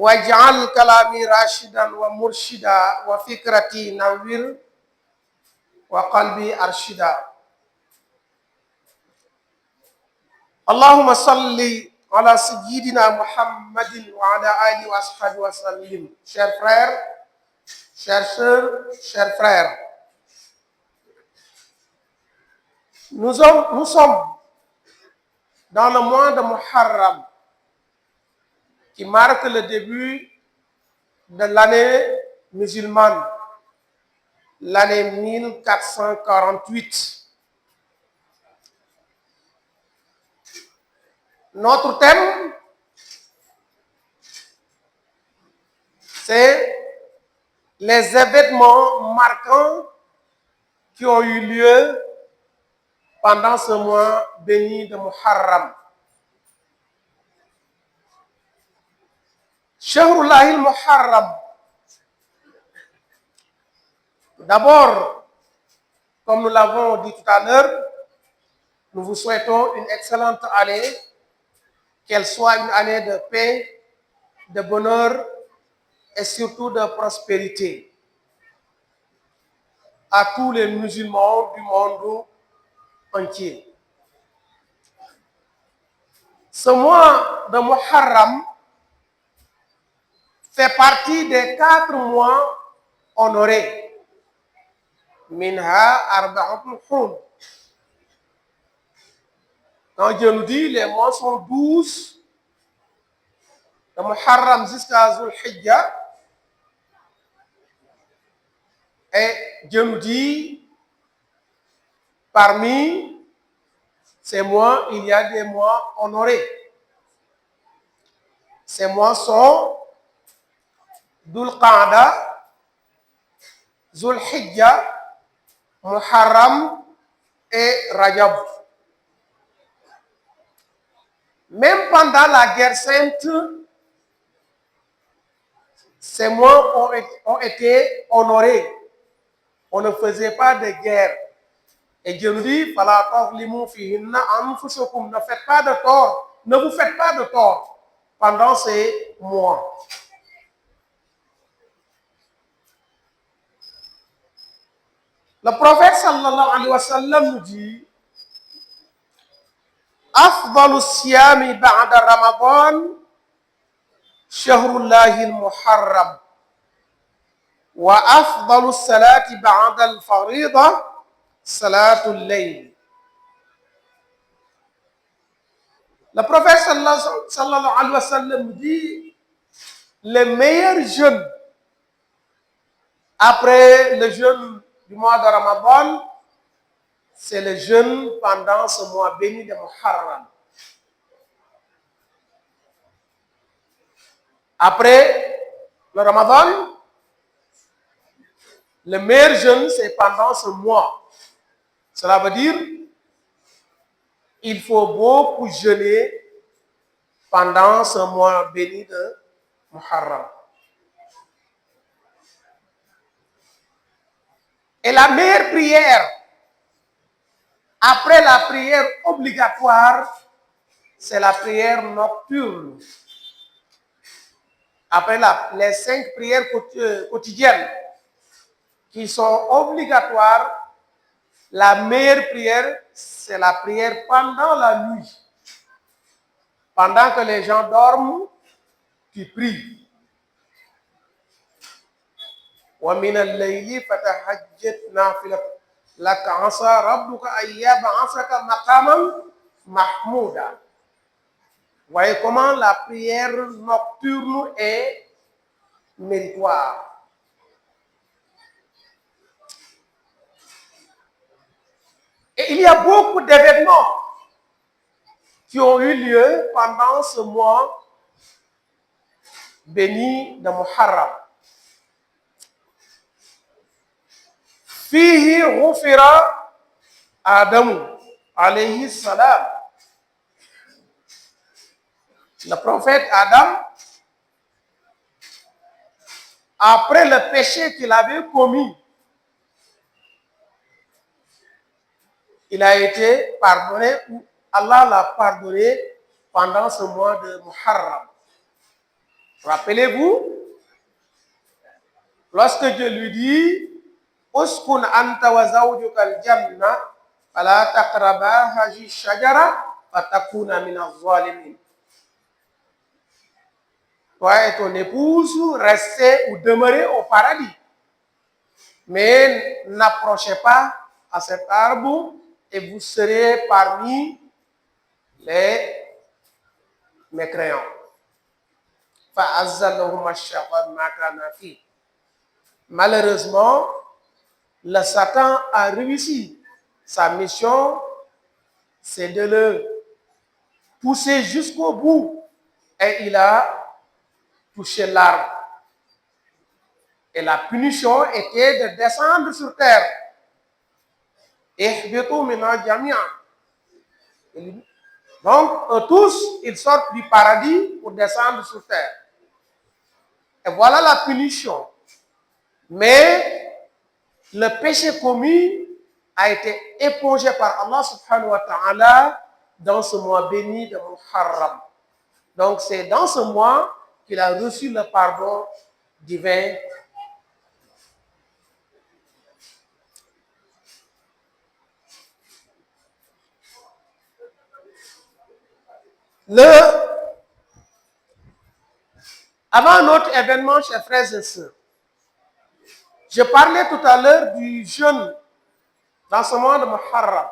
واجعل كلامي راشدا ومرشدا وفكرتي نوّر وقلبي أرشدا. اللهم صل على سيدنا Muhammad وعلى آله وأصحابه وسلم. Chers frères, chères sœurs, chers frères, nous sommes dans le mois de Muharram qui marque le début de l'année musulmane, l'année 1448. Notre thème, c'est les événements marquants qui ont eu lieu pendant ce mois béni de Muharram. Shahrullahil Muharram. D'abord, comme nous l'avons dit tout à l'heure, nous vous souhaitons une excellente année, qu'elle soit une année de paix, de bonheur et surtout de prospérité à tous les musulmans du monde entier. Ce mois de Muharram fait partie des 4 mois honorés. Minha arba'atun hurum. Quand Dieu nous dit les mois sont 12, de Muharram jusqu'à Zul Hijjah, et Dieu nous dit parmi ces mois, il y a des mois honorés. Ces mois sont Dhul Qa'da, Zul Hijjah, Muharram et Rajab. Même pendant la guerre sainte, ces mois ont été honorés. On ne faisait pas de guerre. Et Dieu nous dit, ne faites pas de tort, ne vous faites pas de tort pendant ces mois. Le prophète sallallahu alayhi wa sallam nous dit, Afdalu siyami ba'da Ramadan, Shahrullahil Muharram. Wa afdalu salati ba'da al-farida, Salatul Layl. Le prophète sallallahu alayhi wa sallam dit, les meilleurs jeûnes après le jeûne du mois de Ramadan, c'est le jeûne pendant ce mois béni de Muharram. Après le Ramadan, le meilleur jeûne, c'est pendant ce mois. Cela veut dire il faut beaucoup jeûner pendant ce mois béni de Muharram. Et la meilleure prière, après la prière obligatoire, c'est la prière nocturne. Après les 5 prières quotidiennes qui sont obligatoires, la meilleure prière, c'est la prière pendant la nuit. Pendant que les gens dorment, tu pries. وَمِنَ اللَّيْلِ فَتَهَجَّدْ نَافِلَةً لَكَ عَسَىٰ رَبُّكَ أَن يَبْعَثَكَ مَقَامًا مَحْمُودًا. Voyez comment la prière nocturne est méritoire. Et il y a beaucoup d'événements qui ont eu lieu pendant ce mois béni de Muharram. Fihi ghufira Adam alayhi salam. Le prophète Adam, après le péché qu'il avait commis, il a été pardonné, ou Allah l'a pardonné pendant ce mois de Muharram. Rappelez-vous, lorsque Dieu lui dit Uskun anta wa zawjuka al-janna fala taqraba hadhihi shajara fatakuna min az-zalimin. Toi et ton épouse, restez ou demeurez au paradis. Mais n'approchez pas à cet arbre et vous serez parmi les mécréants. Malheureusement, le Satan a réussi. Sa mission, c'est de le pousser jusqu'au bout. Et il a touché l'arbre. Et la punition était de descendre sur terre. Donc, tous, ils sortent du paradis pour descendre sur terre. Et voilà la punition. Mais le péché commis a été épongé par Allah subhanahu wa ta'ala dans ce mois béni de Muharram. Donc, c'est dans ce mois qu'il a reçu le pardon divin. Avant notre événement, chers frères et sœurs, je parlais tout à l'heure du jeûne dans ce mois de Muharram.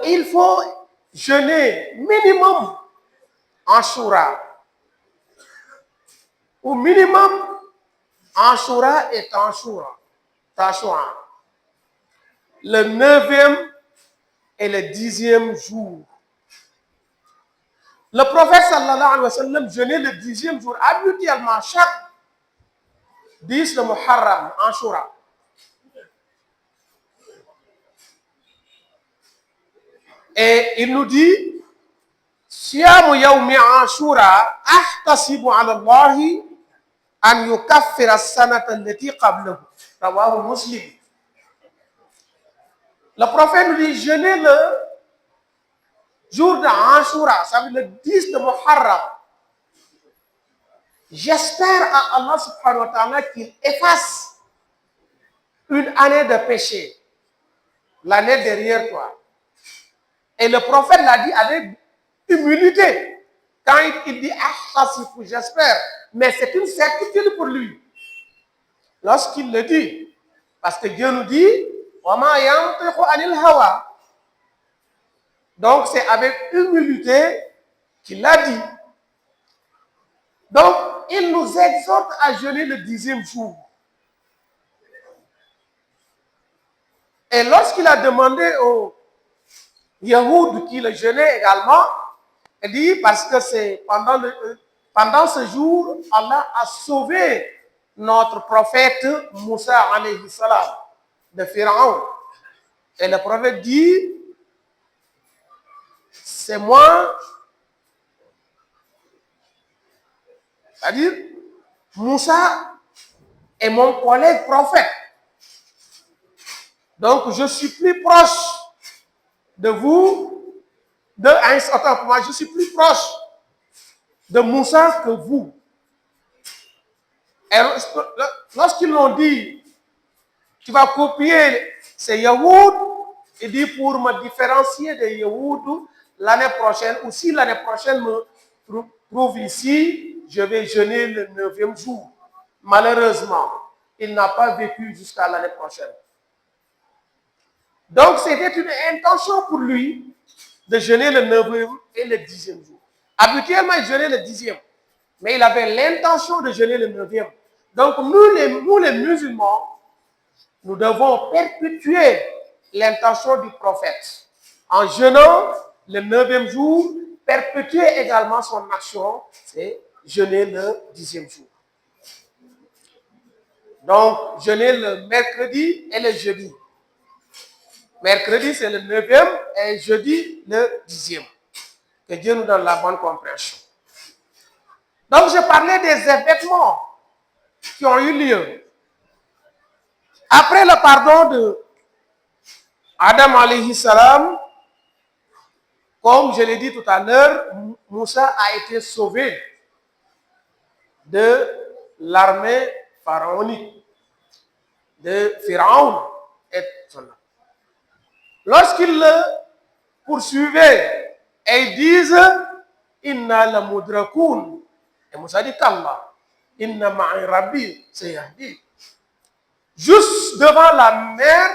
Il faut jeûner minimum Ashura. Ou minimum Ashura et Tashua. Le 9e et le 10e jour. Le prophète sallallahu alayhi wa sallam jeûnait le 10e jour, habituellement chaque 10 de Muharram, Ashura. Et il nous dit, Siyamu yawmi Ashura ahtasibu ala Allahi an yukaffira as-sanata allati qablahu. Rawahu Muslim. Le prophète nous dit, jeûnez le jour de Ashura, ça veut dire le 10 de Muharram. J'espère à Allah subhanahu wa ta'ala qu'il efface une année de péché, l'année derrière toi. Et le prophète l'a dit avec humilité. Quand il dit « j'espère », mais c'est une certitude pour lui. Lorsqu'il le dit, parce que Dieu nous dit « Wa ma yantiqu anil hawa ». Donc c'est avec humilité qu'il l'a dit. Donc il nous exhorte à jeûner le 10e jour. Et lorsqu'il a demandé aux Yahoud qui le jeûnaient également, il dit parce que c'est pendant ce jour, Allah a sauvé notre prophète Moussa alayhi salam de Pharaon. Et le prophète dit, c'est moi, c'est-à-dire Moussa est mon collègue prophète. Donc je suis plus proche de vous, je suis plus proche de Moussa que vous. Et lorsqu'ils l'ont dit, tu vas copier ces Yahoud, il dit pour me différencier des Yahoud l'année prochaine, ou si l'année prochaine me trouve ici, je vais jeûner le 9e jour. Malheureusement, il n'a pas vécu jusqu'à l'année prochaine. Donc, c'était une intention pour lui de jeûner le 9e et le 10e jour. Habituellement, il jeûnait le 10e, mais il avait l'intention de jeûner le 9e. Donc, nous les musulmans, nous devons perpétuer l'intention du prophète. En jeûnant le 9e jour, perpétuer également son action, c'est jeûner le 10e jour. Donc, jeûner le mercredi et le jeudi. Mercredi, c'est le 9e et jeudi, le 10e. Que Dieu nous donne la bonne compréhension. Donc, je parlais des événements qui ont eu lieu. Après le pardon de Adam alayhi salam, Comme je l'ai dit tout à l'heure, Moussa a été sauvé de l'armée pharaonique, de Pharaon et son armée. Lorsqu'ils le poursuivaient et ils disent Inna la mudrakoun, et Moussa dit Kalla, Inna ma'i rabbi sayahdi. Juste devant la mer,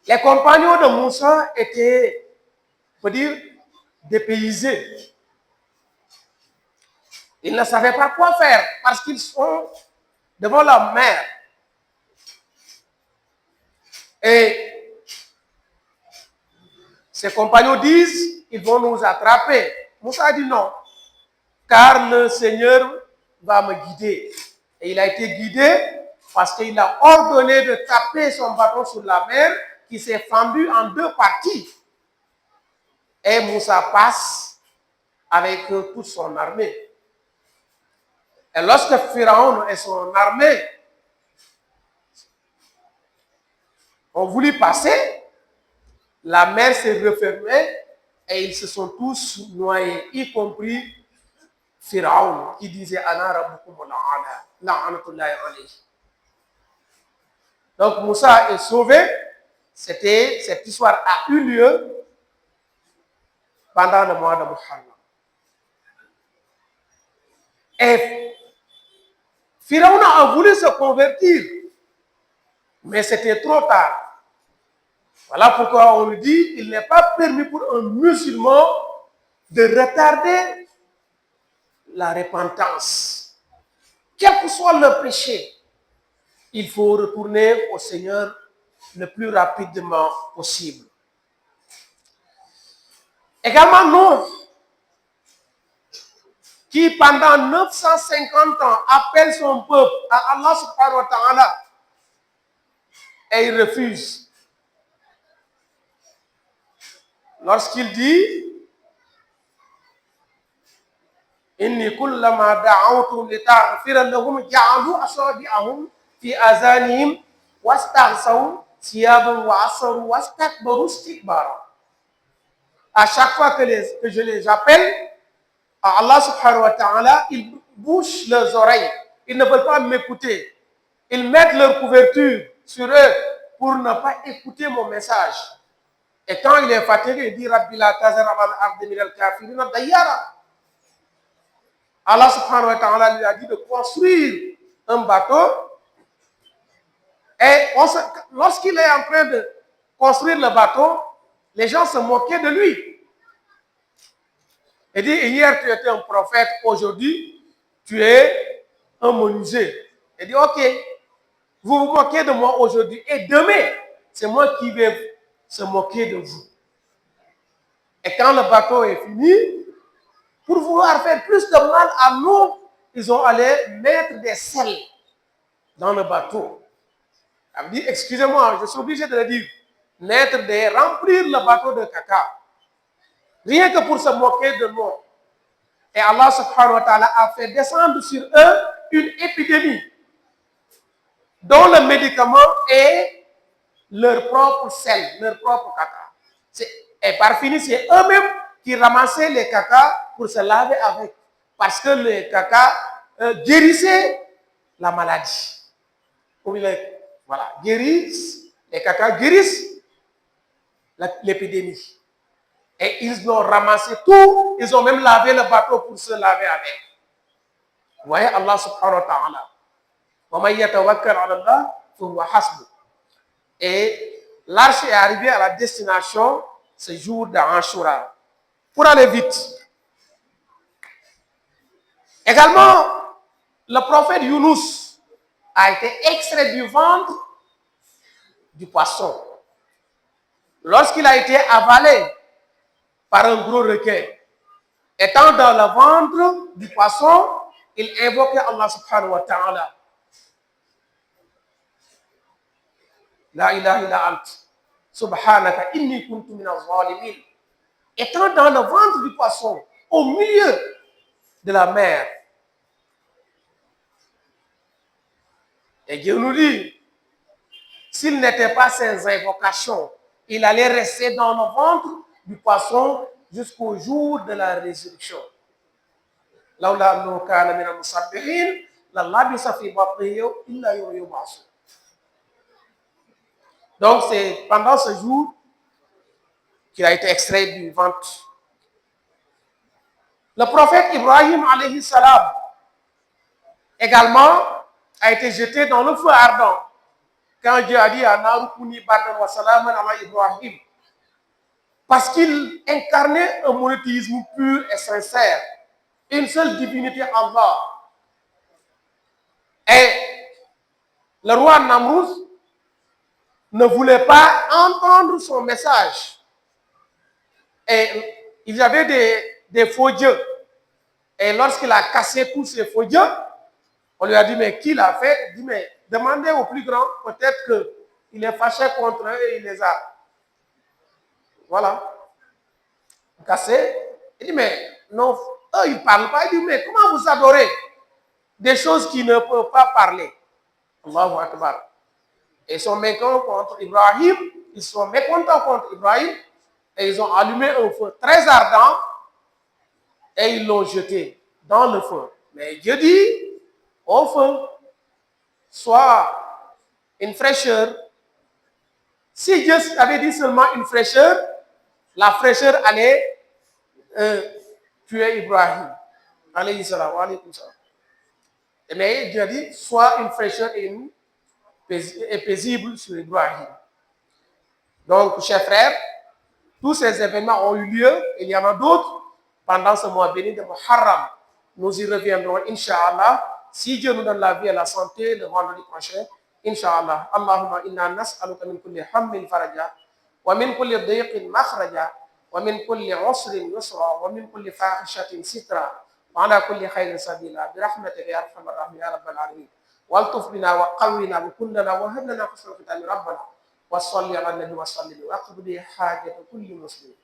les compagnons de Moussa étaient, on peut dire, dépaysés. Ils ne savaient pas quoi faire parce qu'ils sont devant la mer. Et ses compagnons disent, ils vont nous attraper. Moussa dit non, car le Seigneur va me guider. Et il a été guidé parce qu'il a ordonné de taper son bâton sur la mer qui s'est fendue en deux parties. Et Moussa passe avec toute son armée. Et lorsque Pharaon et son armée ont voulu passer, la mer s'est refermée et ils se sont tous noyés, y compris Pharaon qui disait Ana rabbukum la'anatullahi alayhi. Donc Moussa est sauvé. Cette histoire a eu lieu pendant le mois de Muharram. Et Pharaon a voulu se convertir, mais c'était trop tard. Voilà pourquoi on lui dit il n'est pas permis pour un musulman de retarder la repentance. Quel que soit le péché, il faut retourner au Seigneur le plus rapidement possible. Également, nous, qui pendant 950 ans appelle son peuple à Allah subhanahu wa ta'ala et il refuse. Lorsqu'il dit Inni kullama da'awtum litaghfira lahum ja'alu asabi'ahum fi azanihim wastaghsaw siyaban wa asaru wastakbaru istikbara. À chaque fois que je les appelle à Allah subhanahu wa ta'ala, ils bouchent leurs oreilles. Ils ne veulent pas m'écouter. Ils mettent leur couverture sur eux pour ne pas écouter mon message. Et quand il est fatigué, il dit Rabbi la tazar ala al-ardi min al-kafirina dayyara. Allah subhanahu wa ta'ala lui a dit de construire un bateau. Et lorsqu'il est en train de construire le bateau, les gens se moquaient de lui. Il dit, hier tu étais un prophète, aujourd'hui tu es un menuisier. Il dit, ok, vous vous moquez de moi aujourd'hui et demain, c'est moi qui vais se moquer de vous. Et quand le bateau est fini, pour vouloir faire plus de mal à nous, ils ont allé mettre des sels dans le bateau. Elle me dit, excusez-moi, je suis obligé de le dire, remplir le bateau de caca. Rien que pour se moquer de nous. Et Allah subhanahu wa ta'ala a fait descendre sur eux une épidémie dont le médicament est leur propre sel, leur propre caca. Et par fini, c'est eux-mêmes qui ramassaient les caca pour se laver avec. Parce que les caca guérissaient la maladie. Voilà, les caca guérissent l'épidémie. Et ils l'ont ramassé tout, ils ont même lavé le bateau pour se laver avec. Vous voyez Allah subhanahu wa ta'ala. Wa man yatawakkal 'ala Allah fa huwa hasbuh. Et l'arche est arrivée à la destination ce jour d'Ashura. Pour aller vite. Également, le prophète Younous a été extrait du ventre du poisson. Lorsqu'il a été avalé par un gros requin, étant dans le ventre du poisson, il invoquait Allah subhanahu wa ta'ala. La ilaha illa ant. Subhanaka inni kuntu minaz zalimin. Étant dans le ventre du poisson, au milieu de la mer. Et Dieu nous dit, s'il n'était pas ces invocations, il allait rester dans le ventre du poisson jusqu'au jour de la résurrection. لولا أنه كان من المسبحين للبث في بطنه إلا يوم يبعثون. Donc c'est pendant ce jour qu'il a été extrait du ventre. Le prophète Ibrahim alayhi salam également a été jeté dans le feu ardent. Quand Dieu a dit à Narukuni Bardan wa Salaman ala Ibrahim, parce qu'il incarnait un monothéisme pur et sincère, une seule divinité Allah. Et le roi Namrud ne voulait pas entendre son message. Et il y avait des faux dieux. Et lorsqu'il a cassé tous ces faux dieux, on lui a dit, mais qui l'a fait? Il dit, mais demandez au plus grand, peut-être qu'il est fâché contre eux et il les a. Voilà. Cassé. Il dit, mais non, eux, ils ne parlent pas. Il dit, mais comment vous adorez des choses qui ne peuvent pas parler? Allahu Akbar. Et ils sont mécontents contre Ibrahim. Ils sont mécontents contre Ibrahim. Et ils ont allumé un feu très ardent. Et ils l'ont jeté dans le feu. Mais Dieu dit, au feu, soit une fraîcheur. Si Dieu avait dit seulement une fraîcheur, la fraîcheur allait tuer Ibrahim. Alayhi salam, alaykum salam. Mais Dieu a dit, soit une fraîcheur et paisible sur Ibrahim. Donc, chers frères, tous ces événements ont eu lieu, il y en a d'autres, pendant ce mois béni de Muharram. Nous y reviendrons, Inch'Allah, si Dieu nous donne la vie et la santé le vendredi prochain, Inch'Allah. Allahumma inna nas'aluka min kulli hammin faraja, wa min kulli dhiqin makhraja, wa min kulli usrin yusra, wa min kulli fahishatin sitra, wa ala kulli khairin sabila, bi rahmatika ya arhamar rahimin ya rabbal alamin. والطف بنا وقونا وكلنا وهب لنا حسن الختام ربنا وصلي على النبي وسلم واقض به حاجه كل مسلم